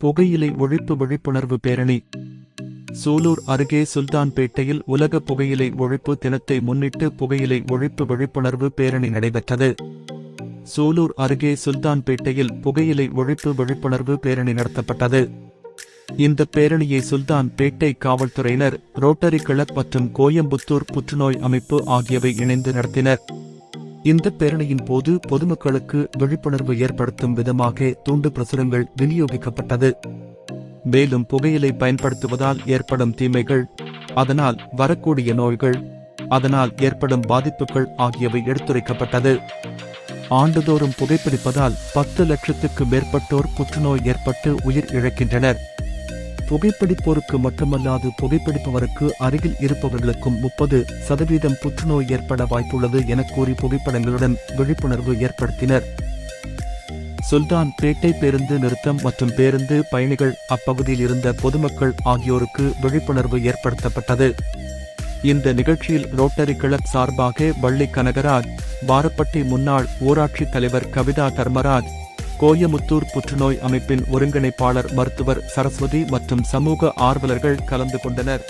புகையிலை ஒழிப்பு விழிப்புணர்வு பேரணி. சூலூர் அருகே சுல்தான்பேட்டையில் உலக புகையிலை ஒழிப்பு தினத்தை முன்னிட்டு புகையிலை ஒழிப்பு விழிப்புணர்வு பேரணி நடைபெற்றது. சூலூர் அருகே சுல்தான்பேட்டையில் புகையிலை ஒழிப்பு விழிப்புணர்வு பேரணி நடத்தப்பட்டது. இந்த பேரணியை சுல்தான்பேட்டை காவல்துறையினர், ரோட்டரி கிளப் மற்றும் கோயம்புத்தூர் புற்றுநோய் அமைப்பு ஆகியவை இணைந்து நடத்தினர். இந்த பேரணியின் போது பொதுமக்களுக்கு விழிப்புணர்வு ஏற்படுத்தும் விதமாக துண்டு பிரசுரங்கள் விநியோகிக்கப்பட்டது. மேலும் புகையிலை பயன்படுத்துவதால் ஏற்படும் தீமைகள், அதனால் வரக்கூடிய நோய்கள், அதனால் ஏற்படும் பாதிப்புகள் ஆகியவை எடுத்துரைக்கப்பட்டது. ஆண்டுதோறும் புகைப்பிடிப்பதால் 10 லட்சத்துக்கு மேற்பட்டோர் புற்றுநோய் ஏற்பட்டு உயிர் இழக்கின்றனர். புகைப்பிடிப்போருக்கு மட்டுமல்லாது புகைப்பிடிப்பவருக்கு அருகில் இருப்பவர்களுக்கும் 30% புற்றுநோய் ஏற்பட வாய்ப்புள்ளது என கூறி புகைப்படங்களுடன் விழிப்புணர்வு ஏற்படுத்தினர். சுல்தான் பேட்டை பேருந்து நிறுத்தம் மற்றும் பேருந்து பயணிகள், அப்பகுதியில் இருந்த பொதுமக்கள் ஆகியோருக்கு விழிப்புணர்வு ஏற்படுத்தப்பட்டது. இந்த நிகழ்ச்சியில் ரோட்டரி கிளப் சார்பாக வள்ளி கனகராஜ், வாரப்பட்டி முன்னாள் ஊராட்சி தலைவர் கவிதா தர்மராஜ், கோயமுத்தூர் புற்றுநோய் அமைப்பின் ஒருங்கிணைப்பாளர் மருத்துவர் சரஸ்வதி மற்றும் சமூக ஆர்வலர்கள் கலந்து கொண்டனர்.